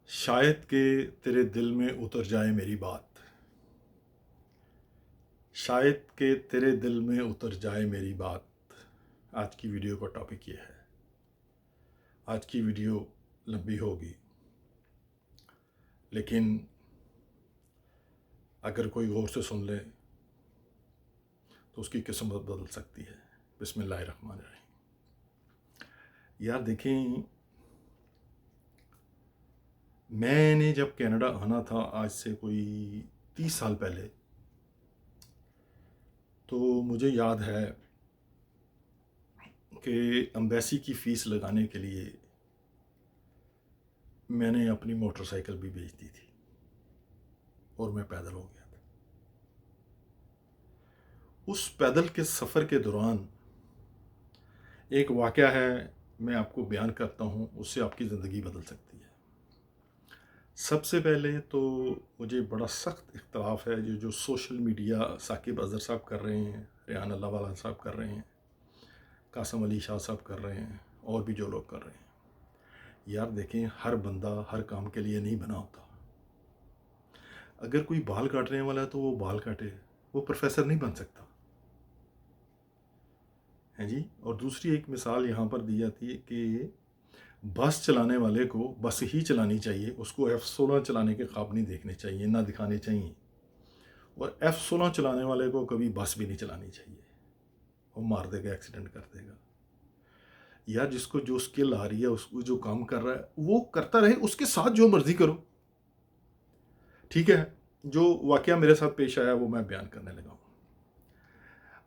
शायद कि तेरे दिल में उतर जाए मेरी बात। शायद कि तेरे दिल में उतर जाए मेरी बात। आज की वीडियो का टॉपिक ये है। आज की वीडियो लंबी होगी, लेकिन अगर कोई गौर से सुन ले तो उसकी किस्मत बदल सकती है। बिस्मिल्लाहिर्रहमानिर्रहीम। यार देखें, मैंने जब कनाडा आना था आज से कोई 30 साल पहले, तो मुझे याद है कि एम्बेसी की फ़ीस लगाने के लिए मैंने अपनी मोटरसाइकिल भी बेच दी थी और मैं पैदल हो गया था। उस पैदल के सफ़र के दौरान एक वाक़या है, मैं आपको बयान करता हूँ, उससे आपकी ज़िंदगी बदल सकती है। सबसे पहले तो मुझे बड़ा सख्त इख्तलाफ है जो सोशल मीडिया साकिब अज़हर साहब कर रहे हैं, रेहान अल्लाहवाला साहब कर रहे हैं, कासम अली शाह साहब कर रहे हैं, और भी जो लोग कर रहे हैं। यार देखें, हर बंदा हर काम के लिए नहीं बना होता। अगर कोई बाल काटने वाला है तो वो बाल काटे, वो प्रोफेसर नहीं बन सकता है जी। और दूसरी एक मिसाल यहाँ पर दी जाती है कि बस चलाने वाले को बस ही चलानी चाहिए, उसको F-16 चलाने के ख्वाब नहीं देखने चाहिए, ना दिखाने चाहिए। और F-16 चलाने वाले को कभी बस भी नहीं चलानी चाहिए, वो मार देगा, एक्सीडेंट कर देगा। यार जिसको जो स्किल आ रही है, उसको जो काम कर रहा है वो करता रहे, उसके साथ जो मर्जी करो, ठीक है। जो वाकया मेरे साथ पेश आया वो मैं बयान करने लगा हूँ।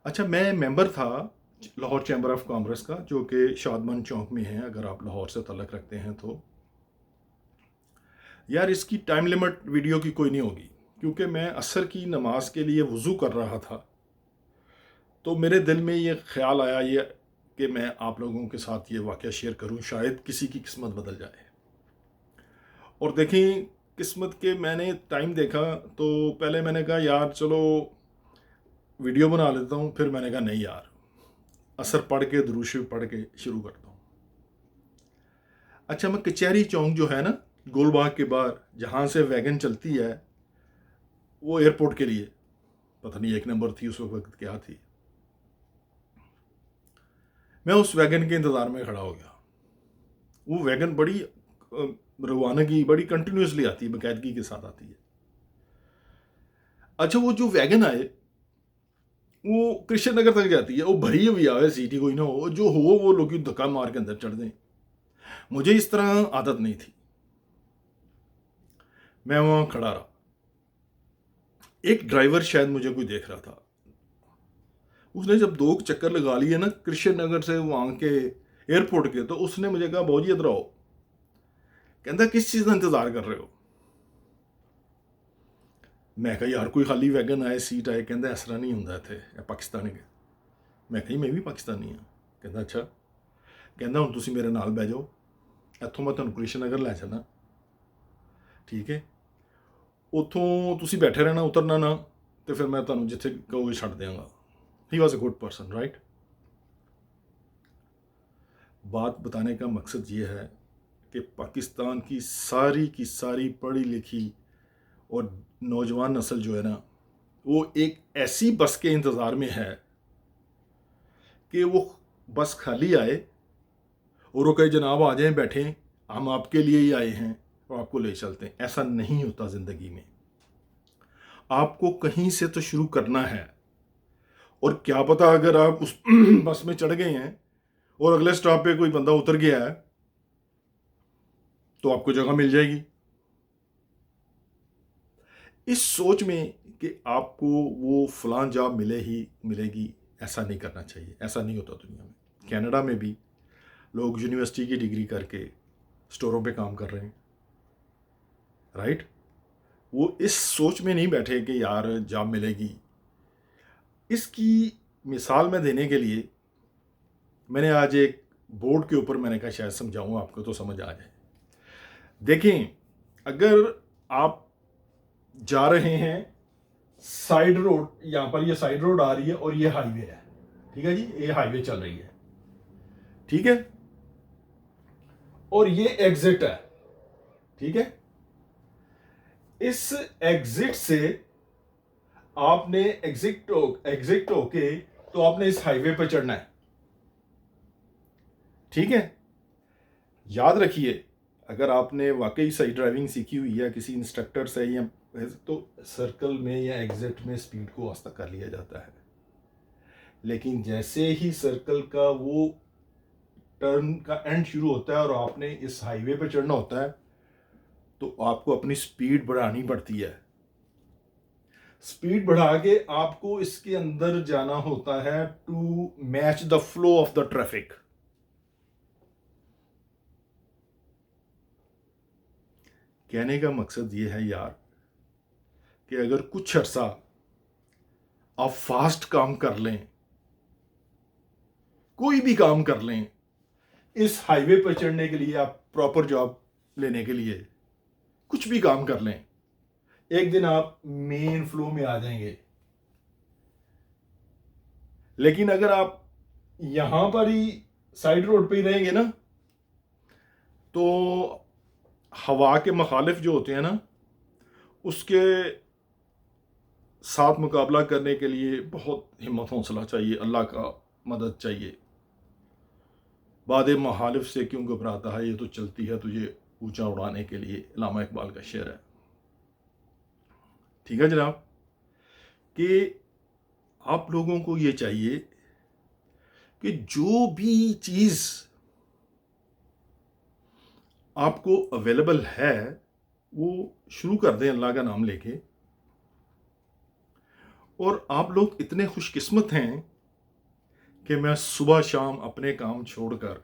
अच्छा, मैं मेंबर था लाहौर चैम्बर ऑफ कॉमर्स का, जो कि शादमान चौक में है, अगर आप लाहौर से तल्लक रखते हैं तो। यार इसकी टाइम लिमिट वीडियो की कोई नहीं होगी, क्योंकि मैं असर की नमाज के लिए वज़ू कर रहा था, तो मेरे दिल में ये ख्याल आया ये कि मैं आप लोगों के साथ ये वाक़या शेयर करूं, शायद किसी की किस्मत बदल जाए। और देखें, किस्मत के मैंने टाइम देखा तो पहले मैंने कहा यार चलो वीडियो बना लेता हूँ, फिर मैंने कहा नहीं यार, असर पढ़ के दुरूद शरीफ पढ़ के शुरू करता हूँ। अच्छा, मैं कचहरी चौक जो है ना, गोलबाग के बाहर, जहाँ से वैगन चलती है वो एयरपोर्ट के लिए, पता नहीं 1 नंबर थी उस वक्त क्या थी, मैं उस वैगन के इंतज़ार में खड़ा हो गया। वो वैगन बड़ी रवानगी, बड़ी कंटिन्यूसली आती है, बाकायदगी के साथ आती है। अच्छा, वो जो वैगन आए वो कृष्ण नगर तक जाती है, वो भरी हुई आवे, सीटी कोई ना हो, जो हो वो लोग धक्का मार के अंदर चढ़ दें। मुझे इस तरह आदत नहीं थी, मैं वहां खड़ा रहा। एक ड्राइवर शायद मुझे कोई देख रहा था, उसने जब 2 चक्कर लगा लिए ना कृष्ण नगर से वहां के एयरपोर्ट के, तो उसने मुझे कहा बाबूजी इधर आओ। कहता किस चीज़ का इंतज़ार कर रहे हो? मैं कहा यार कोई खाली वैगन आए, सीट आए। कहता इस तरह नहीं होंगे इत्थे, पाकिस्तान के। मैं कही मैं भी पाकिस्तानी हाँ। कहता अच्छा। कहता हुण तुसीं मेरे नाल बह जाओ, इत्थों मैं तुहानूं कृष्ण नगर लै चलना, ठीक है। उत्थों तुसीं बैठे रहना, उतरना ना, तो फिर मैं तुहानूं जिथे कहोगे छड्ड देंगा। He was a good person, right. बात बताने का मकसद ये है कि पाकिस्तान की सारी पढ़ी लिखी और नौजवान नस्ल जो है ना, वो एक ऐसी बस के इंतज़ार में है कि वो बस खाली आए और वो कहे जनाब आ जाएं, बैठें, हम आपके लिए ही आए हैं और आपको ले चलते हैं। ऐसा नहीं होता ज़िंदगी में। आपको कहीं से तो शुरू करना है, और क्या पता अगर आप उस बस में चढ़ गए हैं और अगले स्टॉप पे कोई बंदा उतर गया है तो आपको जगह मिल जाएगी। इस सोच में कि आपको वो फलां जॉब मिले ही मिलेगी, ऐसा नहीं करना चाहिए। ऐसा नहीं होता दुनिया में। कनाडा में भी लोग यूनिवर्सिटी की डिग्री करके स्टोरों पे काम कर रहे हैं, राइट। वो इस सोच में नहीं बैठे कि यार जॉब मिलेगी। इसकी मिसाल में देने के लिए मैंने आज एक बोर्ड के ऊपर मैंने कहा शायद समझाऊँ आपको तो समझ आ जाए। देखें, अगर आप जा रहे हैं साइड रोड, यहाँ पर ये साइड रोड आ रही है और ये हाईवे है, ठीक है जी, ये हाईवे चल रही है, ठीक है, और ये एग्जिट है, ठीक है। इस एग्जिट से आपने एग्जिट होके तो आपने इस हाईवे पर चढ़ना है, ठीक है। याद रखिए, अगर आपने वाकई सही ड्राइविंग सीखी हुई है किसी इंस्ट्रक्टर से या तो सर्कल में या एग्जिट में स्पीड को आस्ता कर लिया जाता है, लेकिन जैसे ही सर्कल का वो टर्न का एंड शुरू होता है और आपने इस हाईवे पर चढ़ना होता है तो आपको अपनी स्पीड बढ़ानी पड़ती है। स्पीड बढ़ा के आपको इसके अंदर जाना होता है to match the flow of the traffic. कहने का मकसद ये है यार कि अगर कुछ अर्सा आप फास्ट काम कर लें, कोई भी काम कर लें, इस हाईवे पर चढ़ने के लिए, आप प्रॉपर जॉब लेने के लिए कुछ भी काम कर लें, एक दिन आप मेन फ्लो में आ जाएंगे। लेकिन अगर आप यहां पर ही साइड रोड पे ही रहेंगे ना, तो हवा के मुखालिफ जो होते हैं ना, उसके साथ मुकाबला करने के लिए बहुत हिम्मत हौसला चाहिए, अल्लाह का मदद चाहिए। बादे मुखालिफ से क्यों घबराता है, ये तो चलती है तुझे ऊंचा उड़ाने के लिए, अल्लामा इकबाल का शेर है। ठीक है जनाब, कि आप लोगों को ये चाहिए कि जो भी चीज़ आपको अवेलेबल है वो शुरू कर दें अल्लाह का नाम लेके। और आप लोग इतने खुशकिस्मत हैं कि मैं सुबह शाम अपने काम छोड़कर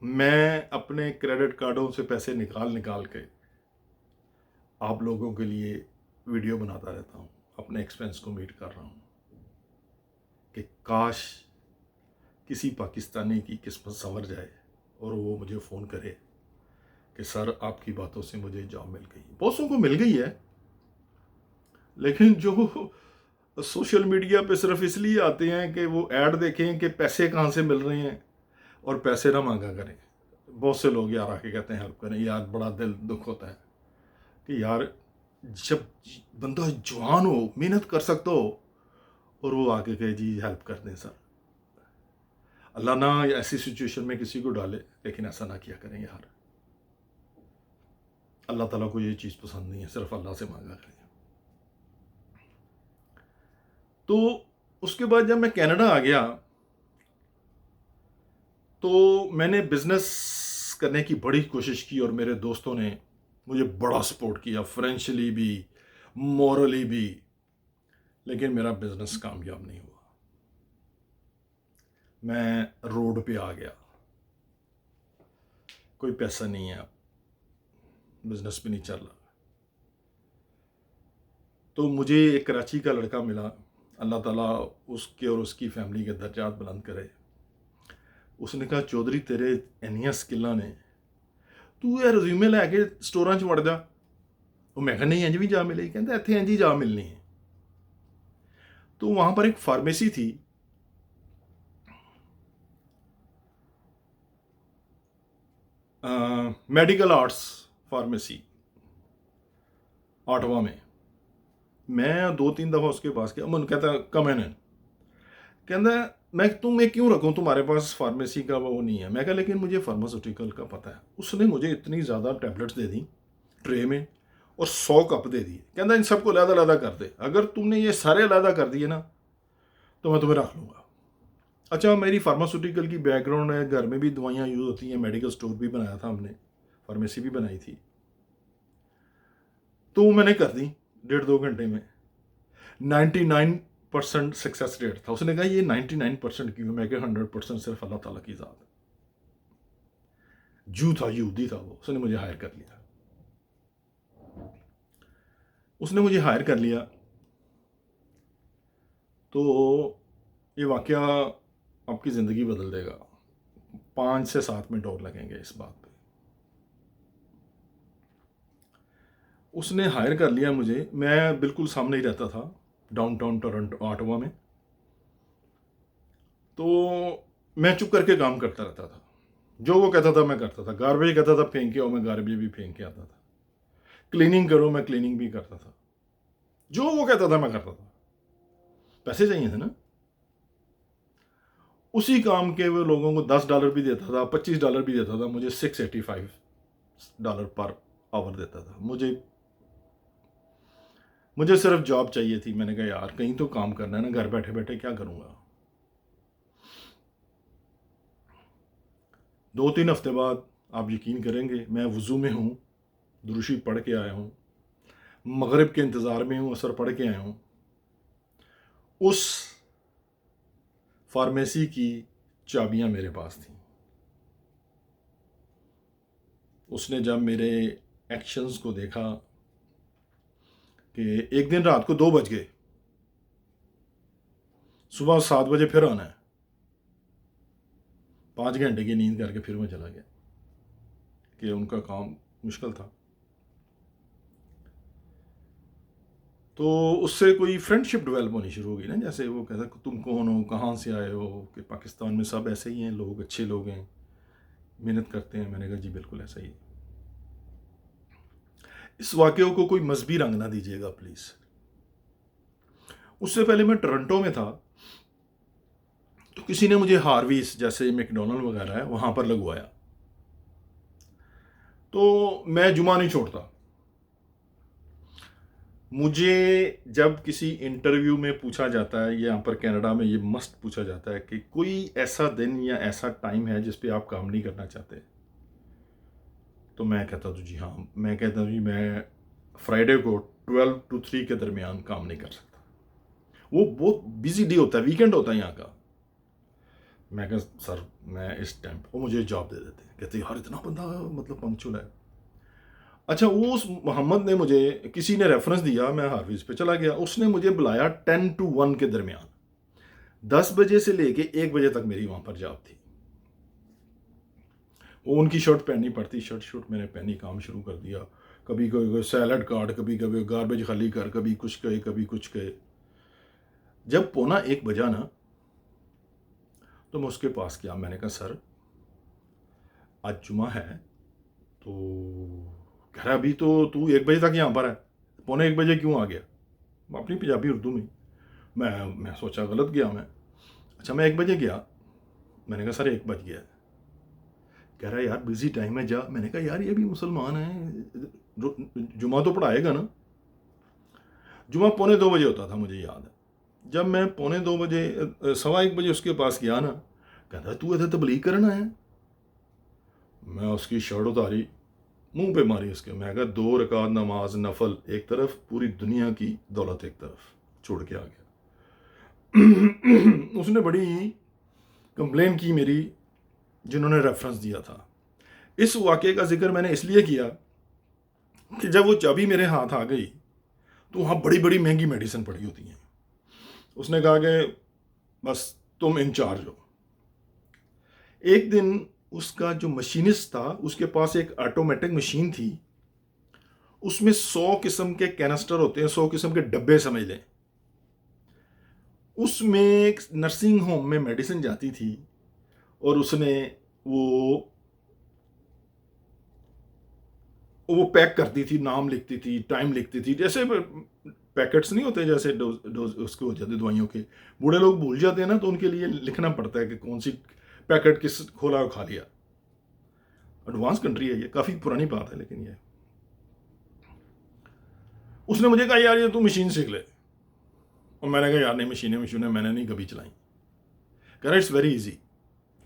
मैं अपने क्रेडिट कार्डों से पैसे निकाल के आप लोगों के लिए वीडियो बनाता रहता हूँ, अपने एक्सपेंस को मीट कर रहा हूँ कि काश किसी पाकिस्तानी की किस्मत संवर जाए और वो मुझे फ़ोन करे कि सर आपकी बातों से मुझे जॉब मिल गई। बॉसों को मिल गई है, लेकिन जो सोशल मीडिया पे सिर्फ इसलिए आते हैं कि वो ऐड देखें कि पैसे कहाँ से मिल रहे हैं और पैसे ना मांगा करें। बहुत से लोग यार आके कहते हैं हेल्प करें, यार बड़ा दिल दुख होता है कि यार जब बंदा जवान हो, मेहनत कर सकता हो, और वो आके कहे जी हेल्प कर दें सर। अल्लाह ना ऐसी सिचुएशन में किसी को डाले, लेकिन ऐसा ना किया करें यार। अल्लाह ताला को ये चीज़ पसंद नहीं है, सिर्फ अल्लाह से मांगा करें। तो उसके बाद जब मैं कनाडा आ गया तो मैंने बिजनेस करने की बड़ी कोशिश की और मेरे दोस्तों ने मुझे बड़ा सपोर्ट किया, फाइनेंशियली भी, मॉरली भी, लेकिन मेरा बिजनेस कामयाब नहीं हुआ। मैं रोड पे आ गया, कोई पैसा नहीं है, बिजनेस भी नहीं चल रहा। तो मुझे एक कराची का लड़का मिला, अल्लाह ताला उसके और उसकी फैमिली के दर्जात बुलंद करे। उसने कहा चौधरी तेरे इन्नियां स्किल्लां ने, तू ये रिज्यूमे लैके स्टोरां च वड़ जा। वो मैं कहा नहीं इंज भी जा मिलेगी, कहता इत्थे इंज ही जा मिलनी है। तो वहाँ पर एक फार्मेसी थी, मेडिकल आर्ट्स फार्मेसी ऑटवा में। मैं 2-3 दफ़ा उसके पास गया, मन कहता कम इन, कहता मैं तुम्हें क्यों रखूँ, तुम्हारे पास फार्मेसी का वो नहीं है। मैं कहा लेकिन मुझे फार्मास्यूटिकल का पता है। उसने मुझे इतनी ज़्यादा टैबलेट्स दे दी ट्रे में और 100 कप दे दिए, कहता इन सबको अलग-अलग कर दे, अगर तुमने ये सारे अलग कर दिए ना तो मैं तुम्हें रख लूँगा। अच्छा, मेरी फार्मास्यूटिकल की बैकग्राउंड है, घर में भी दवाइयाँ यूज़ होती हैं, मेडिकल स्टोर भी बनाया था हमने, फार्मेसी भी बनाई थी। तो मैंने कर दी 1.5-2 घंटे में। 99% सक्सेस रेट था। उसने कहा ये 99% क्यों? मैं कहा 100% सिर्फ अल्लाह ताला की ज़ात। जू था, यहूदी था वो, उसने मुझे हायर कर लिया। उसने मुझे हायर कर लिया तो ये वाकया आपकी ज़िंदगी बदल देगा। 5 से 7 मिनट और लगेंगे इस बात पे। उसने हायर कर लिया मुझे, मैं बिल्कुल सामने ही रहता था डाउनटाउन टोरंटो ऑटवा में। तो मैं चुप करके काम करता रहता था। जो वो कहता था मैं करता था। गार्बेज कहता था फेंक के, और मैं गार्बेज भी फेंक के आता था। क्लीनिंग करो, मैं क्लीनिंग भी करता था। जो वो कहता था मैं करता था। पैसे चाहिए थे ना। उसी काम के वो लोगों को $10 भी देता था, $25 भी देता था, मुझे $685 पर आवर देता था। मुझे सिर्फ जॉब चाहिए थी। मैंने कहा यार कहीं तो काम करना है ना, घर बैठे बैठे क्या करूंगा। 2-3 हफ्ते बाद आप यकीन करेंगे, मैं वज़ू में हूँ, दुरूशी पढ़ के आया हूँ, मगरिब के इंतज़ार में हूँ, असर पढ़ के आया हूँ। उस फार्मेसी की चाबियाँ मेरे पास थीं। उसने जब मेरे एक्शंस को देखा कि एक दिन रात को 2 बज गए, सुबह 7 बजे फिर आना है, 5 घंटे की नींद करके फिर मैं चला गया कि उनका काम मुश्किल था। तो उससे कोई फ्रेंडशिप डेवलप होनी शुरू हो गई ना। जैसे वो कहता तुम कौन हो, कहाँ से आए हो, कि पाकिस्तान में सब ऐसे ही हैं, लोग अच्छे लोग हैं, मेहनत करते हैं। मैंने कहा जी बिल्कुल ऐसा ही है। इस वाक़े को कोई मजहबी रंग ना दीजिएगा प्लीज़। उससे पहले मैं टोरंटो में था, तो किसी ने मुझे हार्वीज, जैसे मैकडोनल्ड वगैरह है, वहाँ पर लगवाया। तो मैं जुमा नहीं छोड़ता। मुझे जब किसी इंटरव्यू में पूछा जाता है, यहाँ पर कनाडा में ये मस्ट पूछा जाता है कि कोई ऐसा दिन या ऐसा टाइम है जिस पे आप काम नहीं करना चाहते, तो मैं कहता हूँ जी हाँ। मैं कहता हूँ जी मैं फ्राइडे को 12 to 3 के दरमियान काम नहीं कर सकता। वो बहुत बिजी डे होता है, वीकेंड होता है यहाँ का। मैं कहा सर मैं इस टाइम, वो मुझे जॉब दे देते। कहते यार इतना बंदा मतलब पंक्चुअल है। अच्छा, वो उस मोहम्मद ने मुझे, किसी ने रेफरेंस दिया, मैं हार्विज पे चला गया। उसने मुझे बुलाया 10 to 1 के दरमियान। 10 बजे से लेके 1 बजे तक मेरी वहाँ पर जॉब थी। वो उनकी शर्ट पहननी पड़ती, शर्ट मैंने पहनी, काम शुरू कर दिया। कभी कोई सैलड काट, कभी कभी गार्बेज खाली कर, कभी कुछ कहे कभी कुछ कहे। जब 1:15 बजा ना, तो मैं उसके पास गया। मैंने कहा सर आज जुमा है, तो कह रहा अभी तो तू 1 बजे तक यहाँ पर है, 1:15 बजे क्यों आ गया। अपनी पंजाबी उर्दू में। मैं सोचा गलत गया मैं। अच्छा, मैं 1 बजे गया। मैंने कहा सर 1 बज गया। कह रहा है यार बिजी टाइम है जा। मैंने कहा यार ये भी मुसलमान है, जुमा तो पढ़ाएगा ना। जुमा 1:45 होता था, मुझे याद है। जब मैं 1:45 1:15 बजे उसके पास गया ना, कहता तू इधर तबलीग करना है। मैं उसकी शर्ट उतारी, मुंह पे मारी उसके। मैं कहा 2 रकात नमाज नफल एक तरफ, पूरी दुनिया की दौलत एक तरफ, छोड़ के आ गया। उसने बड़ी कंप्लेन की मेरी, जिन्होंने रेफरेंस दिया था। इस वाक़े का जिक्र मैंने इसलिए किया कि जब वो चाबी मेरे हाथ आ गई, तो वहाँ बड़ी बड़ी महंगी मेडिसिन पड़ी होती हैं। उसने कहा कि बस तुम इंचार्ज हो। एक दिन उसका जो मशीनिस्ट था, उसके पास एक ऑटोमेटिक मशीन थी। उसमें 100 किस्म के कैनिस्टर होते हैं, 100 किस्म के डब्बे समझ लें। उसमें एक नर्सिंग होम में मेडिसिन जाती थी, और उसने वो पैक करती थी, नाम लिखती थी, टाइम लिखती थी। जैसे पैकेट्स नहीं होते, जैसे डोज उसके हो जाते दवाइयों के, बूढ़े लोग भूल जाते हैं ना, तो उनके लिए लिखना पड़ता है कि कौन सी पैकेट किस खोला और खा लिया। एडवांस कंट्री है ये, काफ़ी पुरानी बात है, लेकिन ये उसने मुझे कहा यार ये तू मशीन सीख ले। और मैंने कहा यार नहीं, मशीनें मैंने नहीं कभी चलाई। कह रहा इट्स वेरी इजी।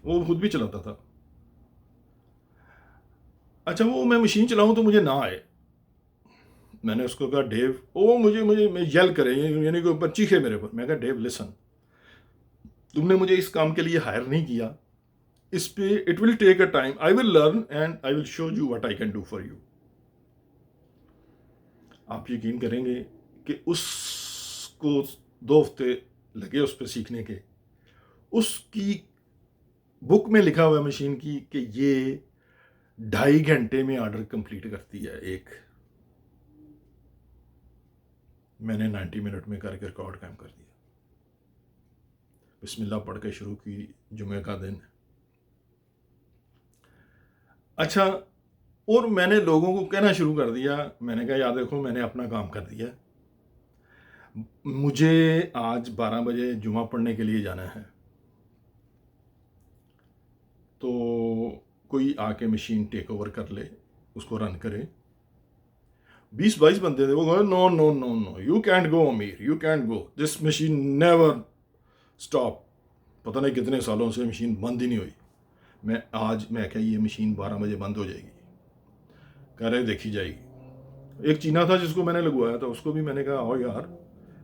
वो खुद भी चलाता था। अच्छा, वो मैं मशीन चलाऊं तो मुझे ना आए। मैंने उसको कहा डेव, ओ मुझे मैं यल करे, यानी कि ऊपर चीखे मेरे पर। मैं कहा डेव लिसन, तुमने मुझे इस काम के लिए हायर नहीं किया। इस पे it will take a time, I will learn and I will show you what I can do for you. आप यकीन करेंगे कि उसको 2 हफ्ते लगे उस पर सीखने के। उसकी बुक में लिखा हुआ है मशीन की कि ये 2.5 घंटे में ऑर्डर कंप्लीट करती है एक। मैंने 90 मिनट में करके रिकॉर्ड कायम कर दिया। बिस्मिल्लाह पढ़ के शुरू की, जुमे का दिन। अच्छा, और मैंने लोगों को कहना शुरू कर दिया, मैंने कहा यार देखो मैंने अपना काम कर दिया, मुझे आज 12 बजे जुमा पढ़ने के लिए जाना है, तो कोई आके मशीन टेक ओवर कर ले, उसको रन करे। 20-22 बंदे थे, वो कहे no no no no, you can't go Amir, you can't go, this machine never stop. पता नहीं कितने सालों से मशीन बंद ही नहीं हुई। मैं क्या ये मशीन 12 बजे बंद हो जाएगी? कह रहे देखी जाएगी। एक चीना था जिसको मैंने लगवाया था, उसको भी मैंने कहा आओ यार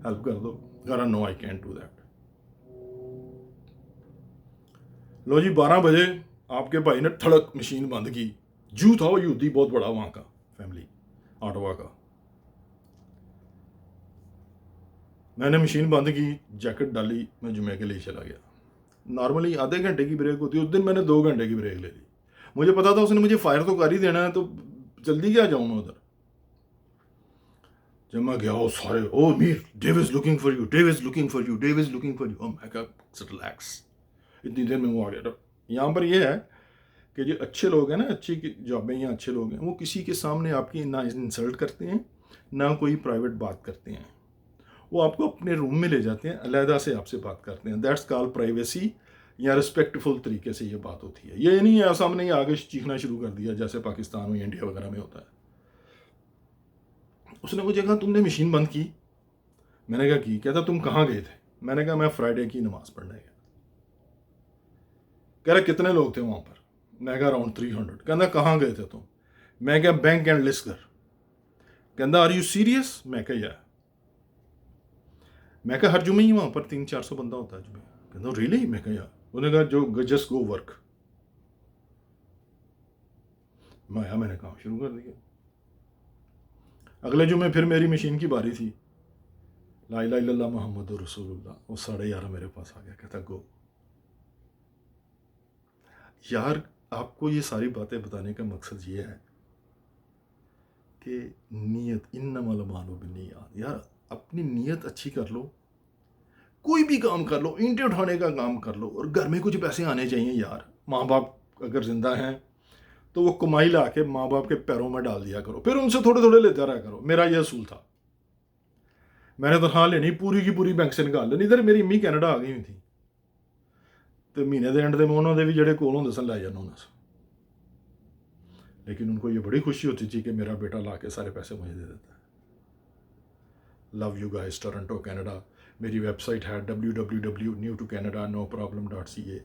हेल्प कर दो, कह रहा no I can't do that. लो जी 12 बजे आपके भाई ने थड़क मशीन बंद की। जू था वो यहूदी बहुत बड़ा वहां का, फैमिली आटवा का। मैंने मशीन बंद की, जैकेट डाली, मैं जुमे के लिए चला गया। नॉर्मली आधे घंटे की ब्रेक होती है, उस दिन मैंने 2 घंटे की ब्रेक ले ली। मुझे पता था उसने मुझे फायर तो कर ही देना है, तो जल्दी क्या जाऊं मैं उधर। जब मैं गया, वो सारे ओ Mir, Dave is looking for you, Dave is looking for you, Dave is looking for you. मैं कहा रिलैक्स। इतनी देर में वो आ गया। यहाँ पर ये है कि जो अच्छे लोग हैं ना, अच्छी जॉबें या अच्छे लोग हैं, वो किसी के सामने आपकी ना इंसल्ट करते हैं, ना कोई प्राइवेट बात करते हैं। वो आपको अपने रूम में ले जाते हैं, अलहदा से आपसे बात करते हैं। दैट्स कॉल्ड प्राइवेसी, या रिस्पेक्टफुल तरीके से ये बात होती है। ये नहीं है सामने ही आगे चीखना शुरू कर दिया जैसे पाकिस्तान में, इंडिया वगैरह में होता है। उसने मुझे कहा तुमने मशीन बंद की? मैंने कहा की। कहता तुम कहाँ गए थे? मैंने कहा मैं फ्राइडे की नमाज पढ़ने गया। कह रहा कितने लोग थे वहाँ पर? मैं कहा अराउंड 300। कहना कहाँ गए थे तुम? मैं क्या बैंक एंड लिस्ट कर। कहता आर यू सीरियस? मैं कहा या। मैं कहा हर जुमे ही वहाँ पर 300-400 बंदा होता है जुमे। कहता रियली? मैं कहा यार। उन्होंने कहा जो जस्ट गो वर्क। मैंने काम शुरू कर दिया। अगले जुमे फिर मेरी मशीन की बारी थी। ला इलाहा इल्लल्लाह मुहम्मद रसूलुल्लाह। वो 11:30 मेरे पास आ गया, कहता गो। यार आपको ये सारी बातें बताने का मकसद ये है कि नीयत, इन्नमल अमालु बिन्नियात। यार अपनी नीयत अच्छी कर लो, कोई भी काम कर लो, ईंटें उठाने का काम कर लो, और घर में कुछ पैसे आने चाहिए यार। माँ बाप अगर जिंदा हैं तो वो कमाई ला के माँ बाप के पैरों में डाल दिया करो, फिर उनसे थोड़े थोड़े लेता रहा करो। मेरा यह असूल था। मैंने तनख्वाह लेनी, पूरी की पूरी बैंक से निकाल लेनी। इधर मेरी अम्मी कैनेडा आ गई हुई थी, तो महीने के एंड में उन्होंने भी जोड़े कोल होंगे सन लै जाना उन्हें। लेकिन उनको ये बड़ी खुशी होती थी कि मेरा बेटा ला के सारे पैसे मुझे दे देता है। Love you guys, Toronto Canada. मेरी वेबसाइट है www.newtocanada.noproblem.ca,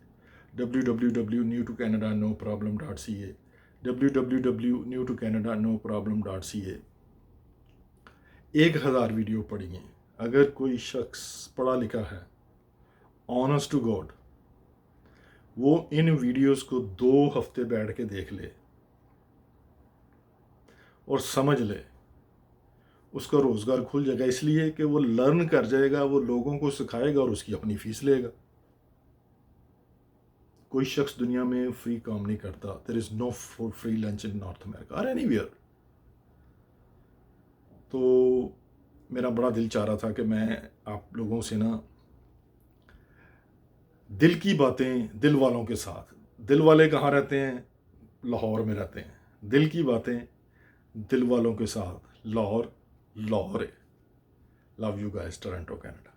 www.newtocanada.noproblem.ca, www.newtocanada.noproblem.ca। 1000 वीडियो पढ़ी हैं। अगर कोई शख्स पढ़ा लिखा है, ऑनेस्ट टू गॉड, वो इन वीडियोस को 2 हफ्ते बैठ के देख ले और समझ ले, उसका रोज़गार खुल जाएगा। इसलिए कि वो लर्न कर जाएगा, वो लोगों को सिखाएगा और उसकी अपनी फीस लेगा। कोई शख्स दुनिया में फ्री काम नहीं करता। There is no free lunch in North America और एनीवेयर। तो मेरा बड़ा दिल चाह रहा था कि मैं आप लोगों से ना दिल की बातें दिल वालों के साथ। दिल वाले कहाँ रहते हैं? लाहौर में रहते हैं। दिल की बातें दिल वालों के साथ, लाहौर है। Love you guys, Toronto Canada.